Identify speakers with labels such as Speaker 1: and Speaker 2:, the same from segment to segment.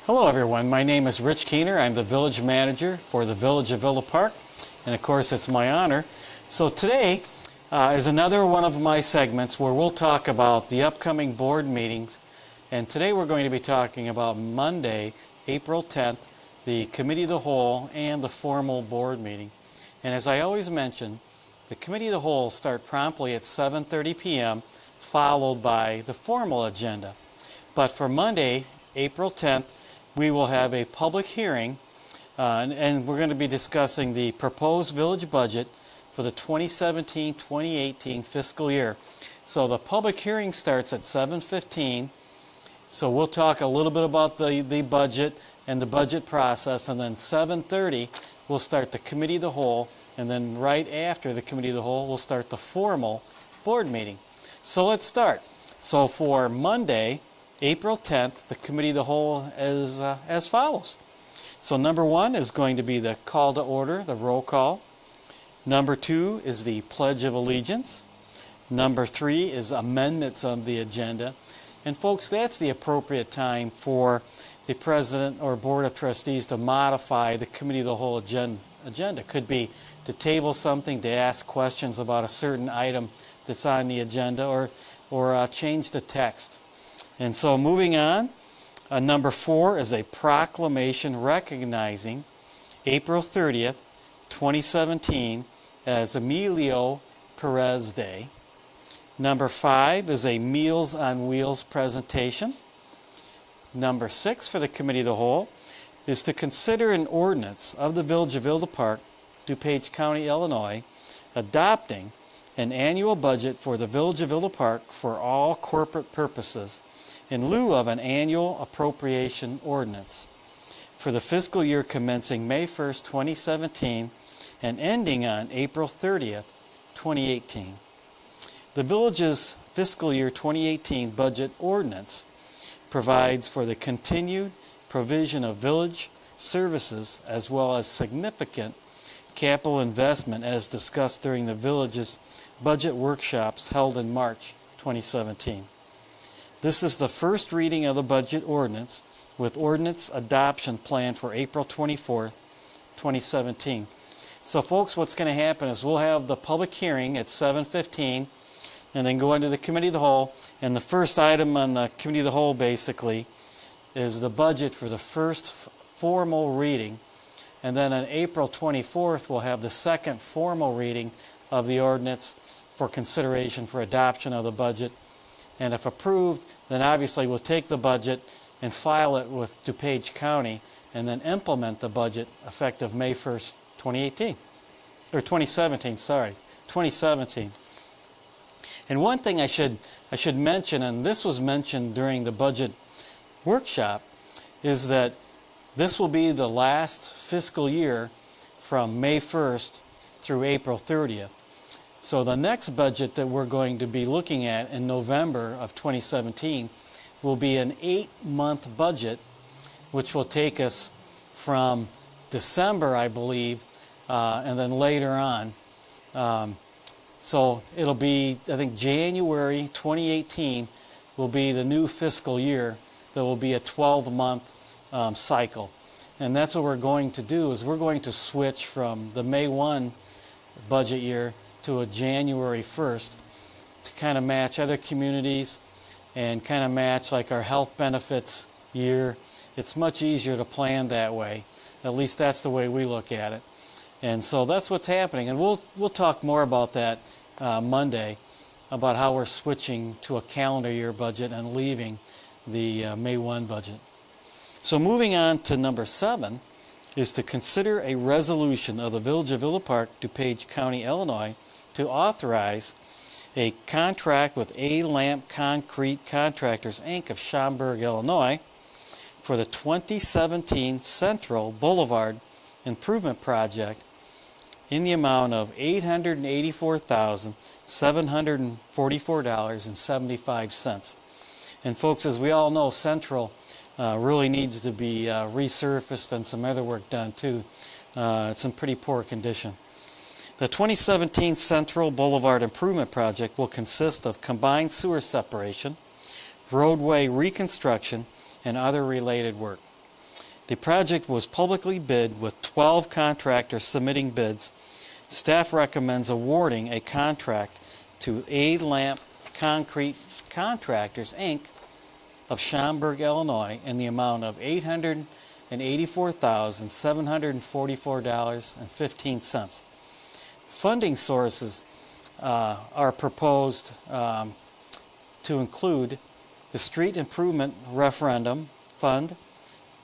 Speaker 1: Hello everyone, my name is Rich Keener. I'm the Village Manager for the Village of Villa Park, and of course it's my honor. So today is another one of my segments where we'll talk about the upcoming board meetings, and today we're going to be talking about Monday, April 10th, the Committee of the Whole and the formal board meeting. And as I always mention, the Committee of the Whole start promptly at 7:30 p.m. followed by the formal agenda. But for Monday, April 10th, we will have a public hearing and we're going to be discussing the proposed village budget for the 2017-2018 fiscal year. So the public hearing starts at 7:15. So we'll talk a little bit about the budget and the budget process, and then 7:30 we'll start the Committee of the Whole, and then right after the Committee of the Whole we'll start the formal board meeting. So let's start. So for Monday, April 10th, the Committee of the Whole is as follows. So number one is going to be the call to order, the roll call. Number two is the Pledge of Allegiance. Number three is amendments of the agenda. And folks, that's the appropriate time for the President or Board of Trustees to modify the Committee of the Whole agenda. Could be to table something, to ask questions about a certain item that's on the agenda, or change the text. And so moving on, number four is a proclamation recognizing April 30th, 2017 as Emilio Perez Day. Number five is a Meals on Wheels presentation. Number six for the Committee of the Whole is to consider an ordinance of the Village of Villa Park, DuPage County, Illinois, adopting an annual budget for the Village of Villa Park for all corporate purposes in lieu of an annual appropriation ordinance for the fiscal year commencing May 1st, 2017 and ending on April 30th, 2018. The Village's fiscal year 2018 budget ordinance provides for the continued provision of village services as well as significant capital investment as discussed during the Village's budget workshops held in March 2017. This is the first reading of the budget ordinance, with ordinance adoption planned for April 24th, 2017. So folks, what's going to happen is we'll have the public hearing at 7:15 and then go into the Committee of the Whole, and the first item on the Committee of the Whole basically is the budget for the first formal reading, and then on April 24th we'll have the second formal reading of the ordinance for consideration for adoption of the budget. And if approved, then obviously we'll take the budget and file it with DuPage County and then implement the budget effective May 1st, 2018. Or 2017, sorry. 2017. And one thing I should mention, and this was mentioned during the budget workshop, is that this will be the last fiscal year from May 1st through April 30th. So the next budget that we're going to be looking at in November of 2017 will be an 8-month budget, which will take us from December, I believe, and then later on. So it'll be, I think, January 2018 will be the new fiscal year. There will be a 12-month cycle. And that's what we're going to do, is we're going to switch from the May 1 budget year to a January 1st to kind of match other communities and kind of match like our health benefits year. It's much easier to plan that way. At least that's the way we look at it. And so that's what's happening. And we'll talk more about that Monday, about how we're switching to a calendar year budget and leaving the May 1 budget. So moving on to number 7 is to consider a resolution of the Village of Villa Park, DuPage County, Illinois, to authorize a contract with A-Lamp Concrete Contractors, Inc. of Schaumburg, Illinois, for the 2017 Central Boulevard Improvement Project in the amount of $884,744.75. And folks, as we all know, Central really needs to be resurfaced and some other work done too. It's in pretty poor condition. The 2017 Central Boulevard Improvement Project will consist of combined sewer separation, roadway reconstruction, and other related work. The project was publicly bid with 12 contractors submitting bids. Staff recommends awarding a contract to A-Lamp Concrete Contractors, Inc. of Schaumburg, Illinois, in the amount of $884,744.15. Funding sources are proposed to include the Street Improvement Referendum Fund,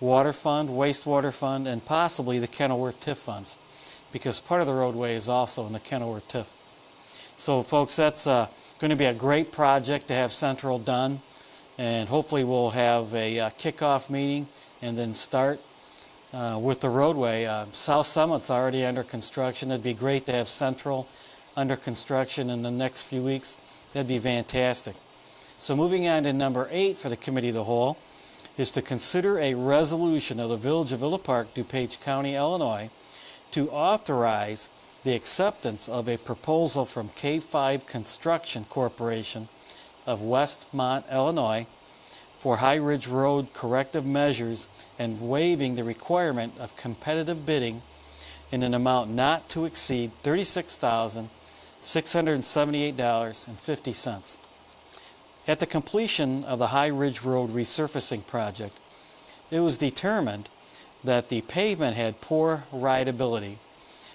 Speaker 1: Water Fund, Wastewater Fund, and possibly the Kenilworth TIF funds, because part of the roadway is also in the Kenilworth TIF. So folks, that's going to be a great project to have Central done, and hopefully we'll have a kickoff meeting and then start with the roadway. South Summit's already under construction. It'd be great to have Central under construction in the next few weeks. That'd be fantastic. So moving on to number 8 for the Committee of the Whole is to consider a resolution of the Village of Villa Park, DuPage County, Illinois, to authorize the acceptance of a proposal from K5 Construction Corporation of Westmont, Illinois, for High Ridge Road corrective measures and waiving the requirement of competitive bidding in an amount not to exceed $36,678.50. At the completion of the High Ridge Road resurfacing project, it was determined that the pavement had poor rideability.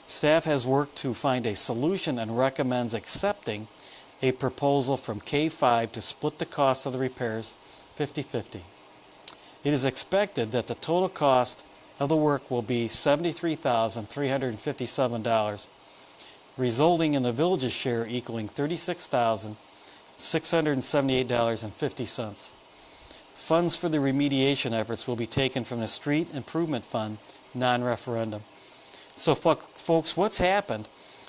Speaker 1: Staff has worked to find a solution and recommends accepting a proposal from K5 to split the cost of the repairs 50-50. It is expected that the total cost of the work will be $73,357, resulting in the village's share equaling $36,678.50. Funds for the remediation efforts will be taken from the Street Improvement Fund non-referendum. So folks, what's happened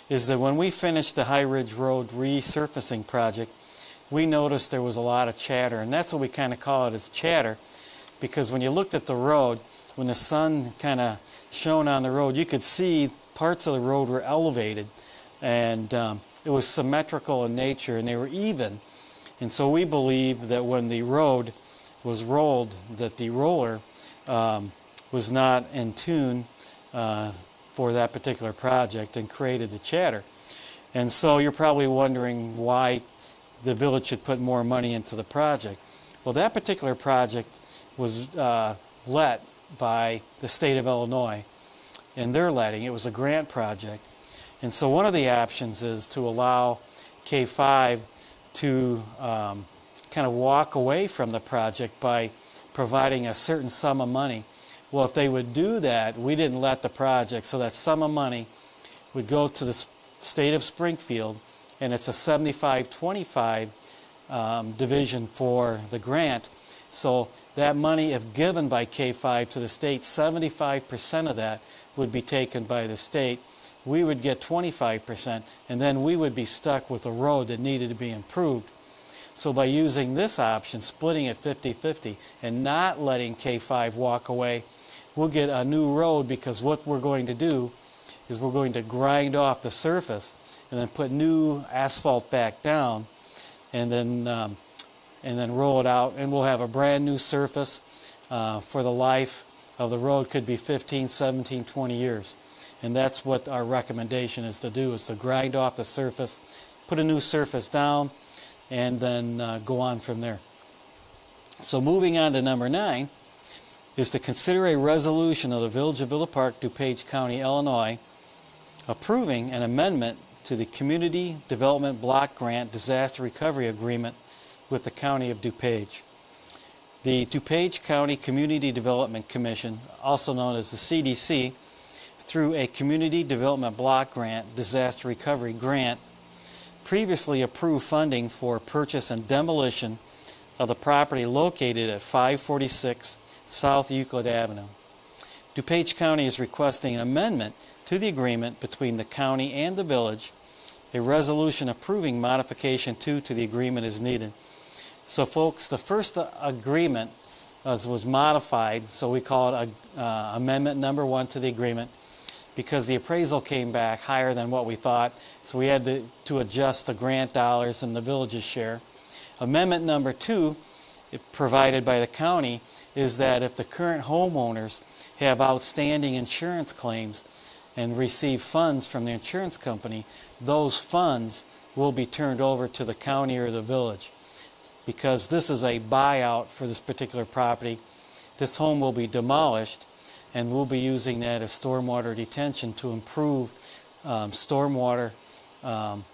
Speaker 1: is that when we finished the High Ridge Road resurfacing project, we noticed there was a lot of chatter, and that's what we kind of call it, is chatter, because when you looked at the road, when the sun kind of shone on the road, you could see parts of the road were elevated, and it was symmetrical in nature, and they were even. And so we believe that when the road was rolled, that the roller was not in tune for that particular project and created the chatter. And so you're probably wondering why the village should put more money into the project. Well, that particular project was let by the state of Illinois, and they're letting. It was a grant project. And so one of the options is to allow K5 to kind of walk away from the project by providing a certain sum of money. Well, if they would do that, we didn't let the project, so that sum of money would go to the state of Springfield, and it's a 75-25 division for the grant. So that money, if given by K5 to the state, 75% of that would be taken by the state. We would get 25%, and then we would be stuck with a road that needed to be improved. So by using this option, splitting it 50-50, and not letting K5 walk away, we'll get a new road, because what we're going to do is we're going to grind off the surface and then put new asphalt back down, and then roll it out, and we'll have a brand new surface for the life of the road. Could be 15, 17, 20 years. And that's what our recommendation is to do, is to grind off the surface, put a new surface down, and then go on from there. So moving on to number 9 is to consider a resolution of the Village of Villa Park, DuPage County, Illinois, approving an amendment to the Community Development Block Grant Disaster Recovery Agreement with the County of DuPage. The DuPage County Community Development Commission, also known as the CDC, through a Community Development Block Grant Disaster Recovery Grant, previously approved funding for purchase and demolition of the property located at 546 South Euclid Avenue. DuPage County is requesting an amendment to the agreement between the county and the village. A resolution approving modification 2 to the agreement is needed. So folks, the first agreement was modified, so we call it amendment number 1 to the agreement, because the appraisal came back higher than what we thought, so we had to adjust the grant dollars and the village's share. Amendment number 2, provided by the county, is that if the current homeowners have outstanding insurance claims and receive funds from the insurance company, those funds will be turned over to the county or the village. Because this is a buyout for this particular property, this home will be demolished, and we'll be using that as stormwater detention to improve stormwater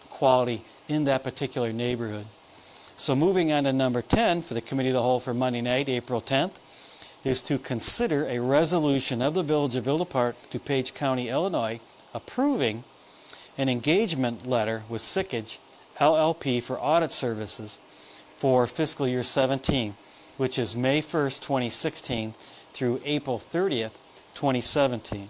Speaker 1: quality in that particular neighborhood. So moving on to number 10 for the Committee of the Whole for Monday night, April 10th, is to consider a resolution of the Village of Villa Park, DuPage County, Illinois, approving an engagement letter with Sickage LLP for audit services for fiscal year 17, which is May 1st, 2016 through April 30th, 2017.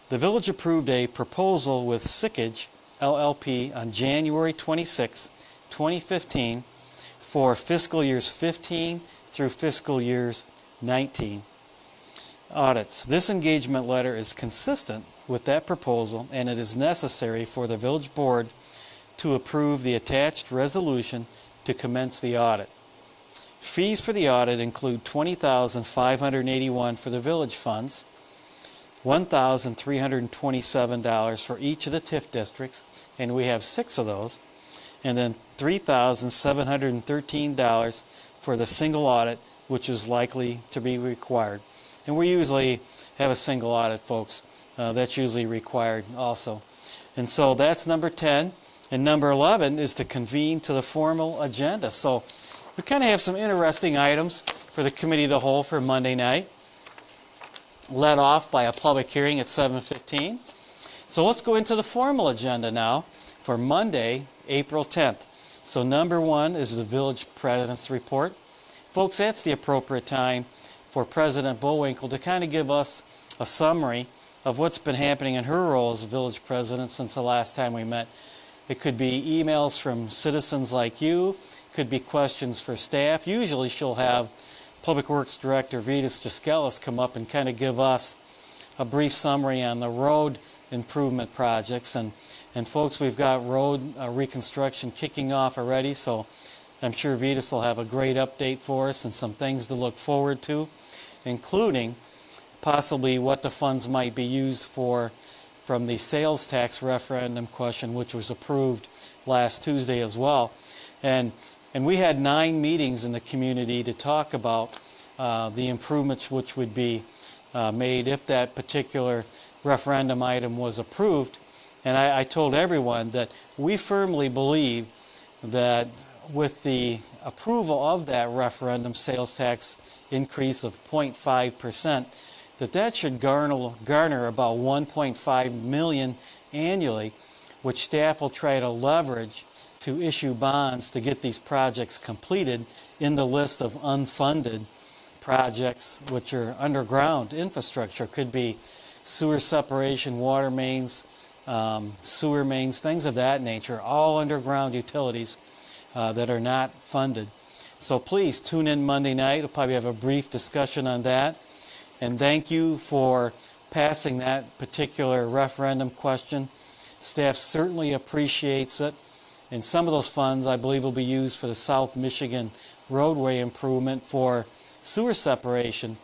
Speaker 1: The village approved a proposal with Sickage LLP on January 26, 2015 for fiscal years 15 through fiscal years 19 audits. This engagement letter is consistent with that proposal, and it is necessary for the village board to approve the attached resolution to commence the audit. Fees for the audit include $20,581 for the village funds, $1,327 for each of the TIF districts, and we have 6 of those, and then $3,713 for the single audit, which is likely to be required. And we usually have a single audit, folks. That's usually required also. And so that's number 10. And number 11 is to convene to the formal agenda. So we kind of have some interesting items for the Committee of the Whole for Monday night, led off by a public hearing at 7:15. So let's go into the formal agenda now for Monday, April 10th. So number 1 is the Village President's Report. Folks, that's the appropriate time for President Bullwinkle to kind of give us a summary of what's been happening in her role as Village President since the last time we met. It could be emails from citizens like you, could be questions for staff. Usually she'll have Public Works Director Vitas Giskelis come up and kind of give us a brief summary on the road improvement projects. And folks, we've got road reconstruction kicking off already, so I'm sure Vitas will have a great update for us and some things to look forward to, including possibly what the funds might be used for from the sales tax referendum question, which was approved last Tuesday as well. And we had 9 meetings in the community to talk about the improvements which would be made if that particular referendum item was approved. And I told everyone that we firmly believe that with the approval of that referendum sales tax increase of 0.5%, that should garner about $1.5 million annually, which staff will try to leverage to issue bonds to get these projects completed in the list of unfunded projects, which are underground infrastructure. Could be sewer separation, water mains, sewer mains, things of that nature, all underground utilities that are not funded. So please tune in Monday night. We'll probably have a brief discussion on that. And thank you for passing that particular referendum question. Staff certainly appreciates it. And some of those funds, I believe, will be used for the South Michigan roadway improvement for sewer separation.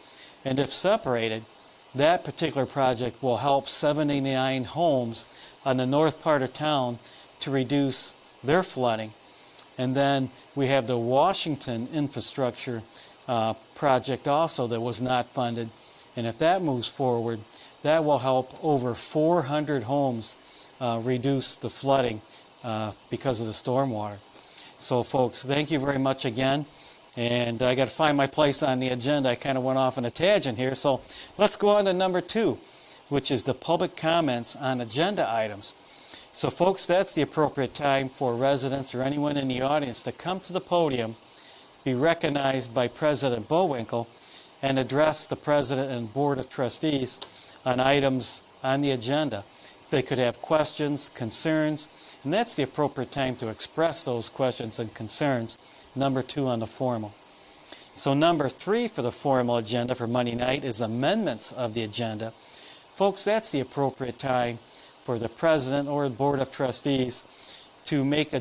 Speaker 1: And if separated, that particular project will help 79 homes on the north part of town to reduce their flooding. And then we have the Washington infrastructure project also that was not funded. And if that moves forward, that will help over 400 homes reduce the flooding because of the stormwater. So folks, thank you very much again. And I got to find my place on the agenda. I kind of went off on a tangent here. So let's go on to number 2, which is the public comments on agenda items. So folks, that's the appropriate time for residents or anyone in the audience to come to the podium, be recognized by President Bullwinkle, and address the President and Board of Trustees on items on the agenda. They could have questions, concerns, and that's the appropriate time to express those questions and concerns. Number 2 on the formal. So number 3 for the formal agenda for Monday night is amendments of the agenda. Folks, that's the appropriate time for the President or the Board of Trustees to make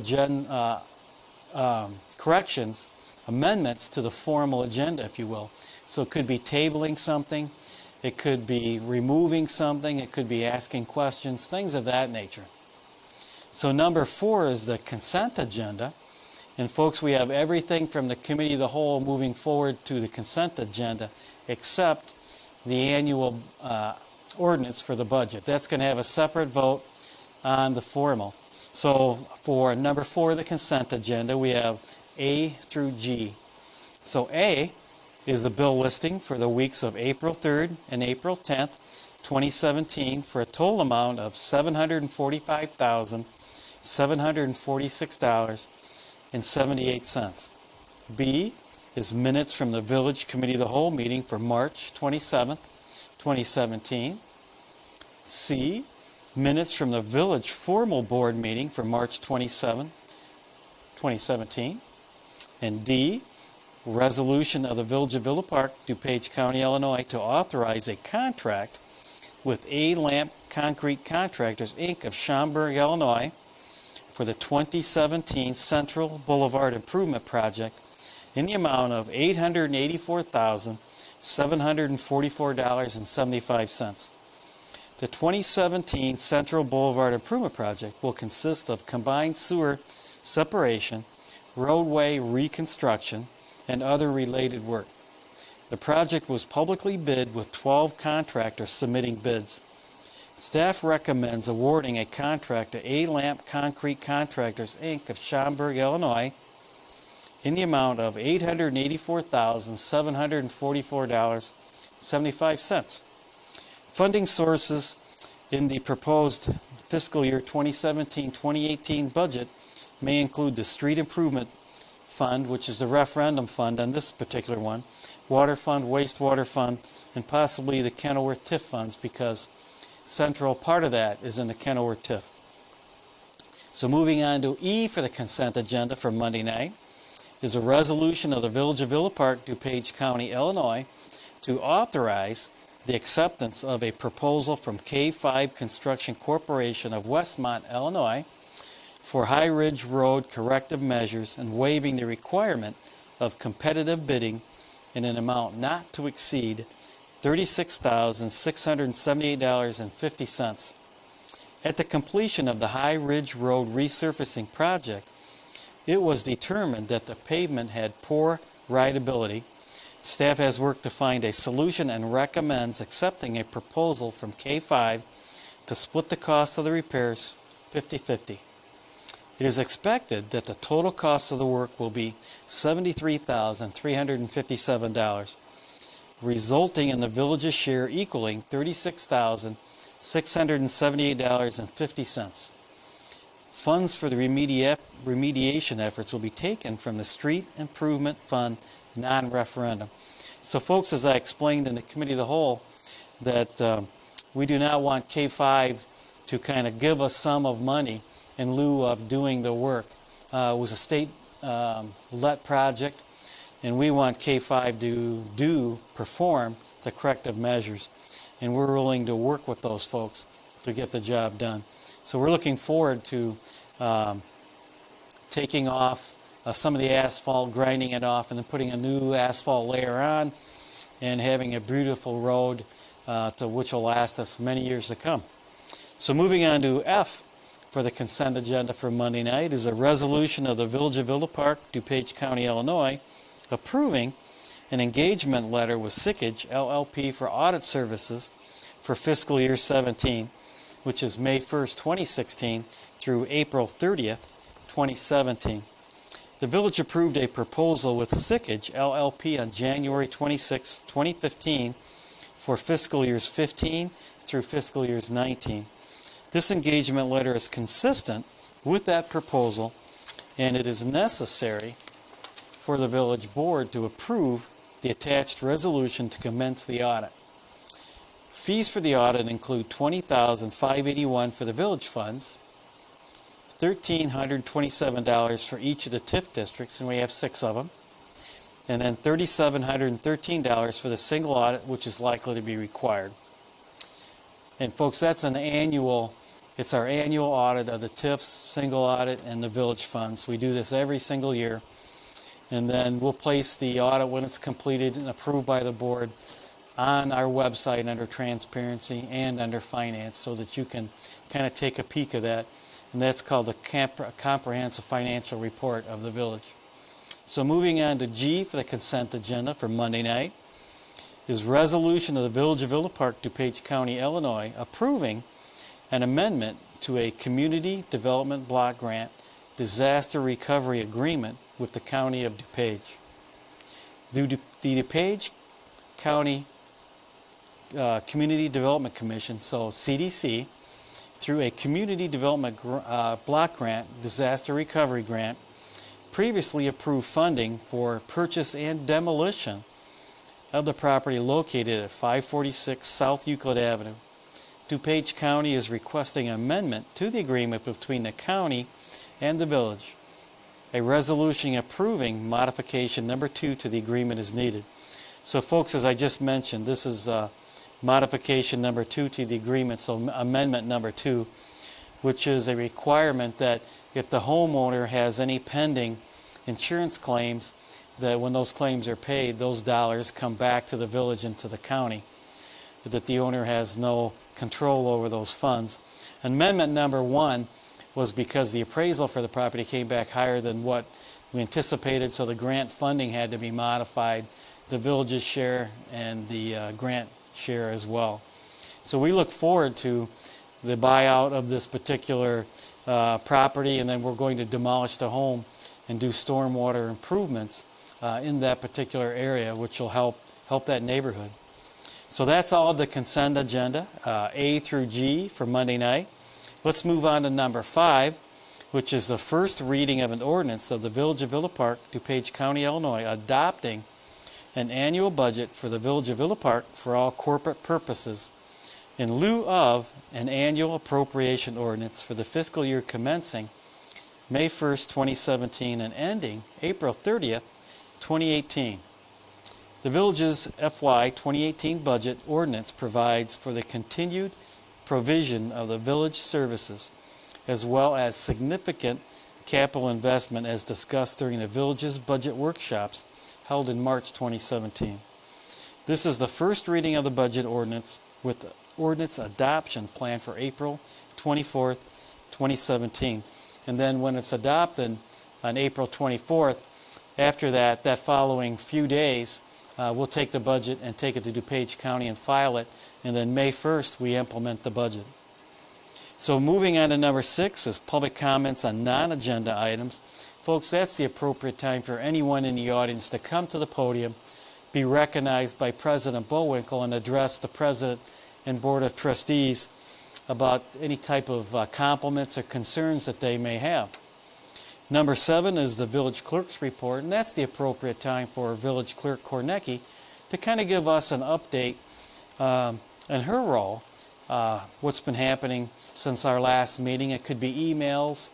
Speaker 1: corrections, amendments to the formal agenda, if you will. So it could be tabling something. it could be removing something, it could be asking questions, things of that nature. So number 4 is the consent agenda. And folks, we have everything from the committee of the whole moving forward to the consent agenda except the annual ordinance for the budget. That's going to have a separate vote on the formal. So for number 4 of the consent agenda, we have A through G. So A is the bill listing for the weeks of April 3rd and April 10th, 2017 for a total amount of $745,746.78. B is minutes from the Village Committee of the Whole meeting for March 27th, 2017. C, minutes from the Village Formal Board meeting for March 27, 2017. And D, resolution of the Village of Villa Park, DuPage County, Illinois, to authorize a contract with A-Lamp Concrete Contractors, Inc. of Schaumburg, Illinois, for the 2017 Central Boulevard Improvement Project in the amount of $884,744.75. The 2017 Central Boulevard Improvement Project will consist of combined sewer separation, roadway reconstruction, and other related work. The project was publicly bid with 12 contractors submitting bids. Staff recommends awarding a contract to A-Lamp Concrete Contractors, Inc. of Schaumburg, Illinois, in the amount of $884,744.75. Funding sources in the proposed fiscal year 2017-2018 budget may include the Street Improvement Fund, which is the referendum fund on this particular one, Water Fund, Wastewater Fund, and possibly the Kenilworth TIF funds, because central part of that is in the Kenilworth TIF. So moving on to E for the consent agenda for Monday night is a resolution of the Village of Villa Park, DuPage County, Illinois, to authorize the acceptance of a proposal from K5 Construction Corporation of Westmont, Illinois, for High Ridge Road corrective measures and waiving the requirement of competitive bidding in an amount not to exceed $36,678.50. At the completion of the High Ridge Road resurfacing project, it was determined that the pavement had poor rideability. Staff has worked to find a solution and recommends accepting a proposal from K5 to split the cost of the repairs 50-50. It is expected that the total cost of the work will be $73,357, resulting in the village's share equaling $36,678.50. Funds for the remediation efforts will be taken from the Street Improvement Fund non-referendum. So folks, as I explained in the Committee of the Whole, that we do not want K5 to kind of give us some of money in lieu of doing the work. It was a state-let project, and we want K5 to perform the corrective measures, and we're willing to work with those folks to get the job done. So we're looking forward to taking off some of the asphalt, grinding it off, and then putting a new asphalt layer on, and having a beautiful road which will last us many years to come. So moving on to F for the consent agenda for Monday night is a resolution of the Village of Villa Park, DuPage County, Illinois, approving an engagement letter with Sickage LLP for audit services for fiscal year 17, which is May 1st, 2016 through April 30th, 2017. The village approved a proposal with Sickage LLP on January 26, 2015 for fiscal years 15 through fiscal years 19. This engagement letter is consistent with that proposal, and it is necessary for the village board to approve the attached resolution to commence the audit. Fees for the audit include $20,581 for the village funds, $1,327 for each of the TIF districts, and we have 6 of them, and then $3,713 for the single audit, which is likely to be required. And folks, that's an annual, it's our annual audit of the TIFs, single audit, and the village funds. We do this every single year, and then we'll place the audit when it's completed and approved by the board on our website under transparency and under finance so that you can kind of take a peek of that. And that's called a comprehensive financial report of the village. So moving on to G for the consent agenda for Monday night is resolution of the Village of Villa Park, DuPage County, Illinois, approving an amendment to a Community Development Block Grant Disaster Recovery Agreement with the County of DuPage. The DuPage County Community Development Commission, so CDC, through a Community Development Block Grant Disaster Recovery Grant, previously approved funding for purchase and demolition of the property located at 546 South Euclid Avenue. DuPage County is requesting an amendment to the agreement between the county and the village. A resolution approving modification number 2 to the agreement is needed. So folks, as I just mentioned, this is modification number 2 to the agreement, so amendment number 2, which is a requirement that if the homeowner has any pending insurance claims, that when those claims are paid, those dollars come back to the village and to the county, that the owner has no control over those funds. Amendment number 1 was because the appraisal for the property came back higher than what we anticipated, so the grant funding had to be modified, the village's share and the grant share as well. So we look forward to the buyout of this particular property, and then we're going to demolish the home and do stormwater improvements in that particular area, which will help that neighborhood. So that's all of the consent agenda, A through G for Monday night. Let's move on to number 5, which is the first reading of an ordinance of the Village of Villa Park, DuPage County, Illinois, adopting an annual budget for the Village of Villa Park for all corporate purposes in lieu of an annual appropriation ordinance for the fiscal year commencing May 1st, 2017 and ending April 30th, 2018. The village's FY 2018 budget ordinance provides for the continued provision of the village services as well as significant capital investment as discussed during the village's budget workshops held in March 2017. This is the first reading of the budget ordinance with ordinance adoption planned for April 24th, 2017. And then when it's adopted on April 24th, after that following few days, we'll take the budget and take it to DuPage County and file it, and then May 1st we implement the budget. So moving on to number 6 is public comments on non-agenda items. Folks, that's the appropriate time for anyone in the audience to come to the podium, be recognized by President Bowinkle, and address the President and Board of Trustees about any type of compliments or concerns that they may have. Number 7 is the Village Clerk's report, and that's the appropriate time for Village Clerk Kornecki to kind of give us an update on her role, what's been happening since our last meeting. It could be emails,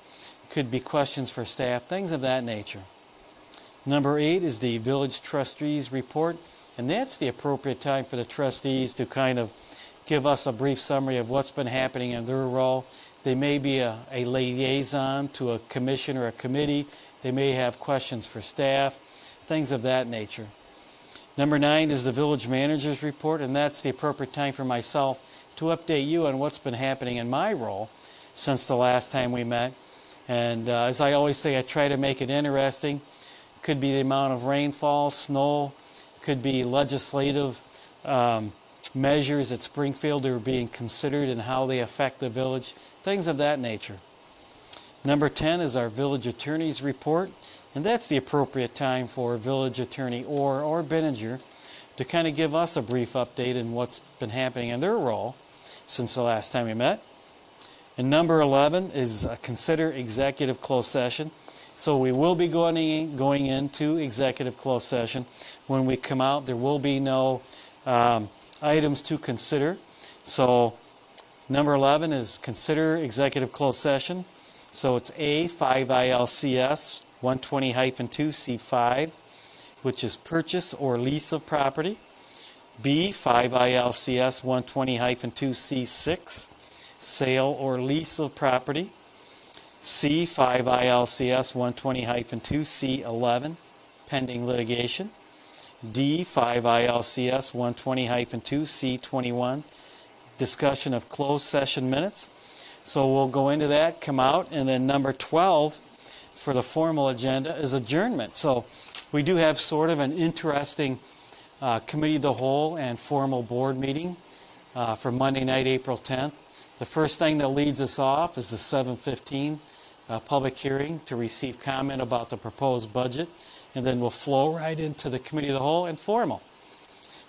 Speaker 1: could be questions for staff, things of that nature. Number 8 is the Village Trustees report, and that's the appropriate time for the trustees to kind of give us a brief summary of what's been happening in their role. They may be a liaison to a commission or a committee. They may have questions for staff, things of that nature. Number 9 is the Village Manager's report, and that's the appropriate time for myself to update you on what's been happening in my role since the last time we met. And as I always say, I try to make it interesting. Could be the amount of rainfall, snow, could be legislative measures at Springfield that are being considered and how they affect the village, things of that nature. Number 10 is our Village Attorney's report, and that's the appropriate time for Village Attorney or Benninger to kind of give us a brief update on what's been happening in their role since the last time we met. And number 11 is consider executive closed session. So we will be going into executive closed session. When we come out, there will be no items to consider. So number 11 is consider executive closed session. So it's A, 5 ILCS 120-2C5, which is purchase or lease of property. B, 5 ILCS 120-2C6, sale or lease of property. C, 5 ILCS 120-2C11, pending litigation. D, 5 ILCS 120-2, C21, discussion of closed session minutes. So we'll go into that, come out, and then number 12 for the formal agenda is adjournment. So we do have sort of an interesting committee of the whole and formal board meeting for Monday night, April 10th. The first thing that leads us off is the 7:15 public hearing to receive comment about the proposed budget, and then we'll flow right into the committee of the whole and formal.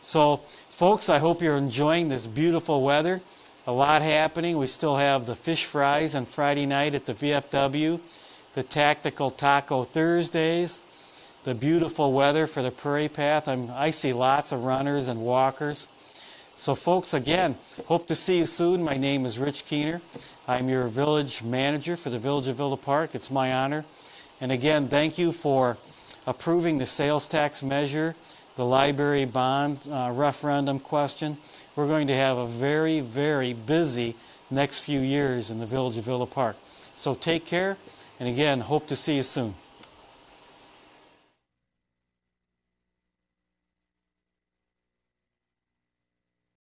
Speaker 1: So, folks, I hope you're enjoying this beautiful weather. A lot happening. We still have the fish fries on Friday night at the VFW, the Tactical Taco Thursdays, the beautiful weather for the Prairie Path. I see lots of runners and walkers. So, folks, again, hope to see you soon. My name is Rich Keener. I'm your village manager for the Village of Villa Park. It's my honor. And again, thank you for approving the sales tax measure, the library bond referendum question. We're going to have a very, very busy next few years in the Village of Villa Park. So take care, and again, hope to see you soon.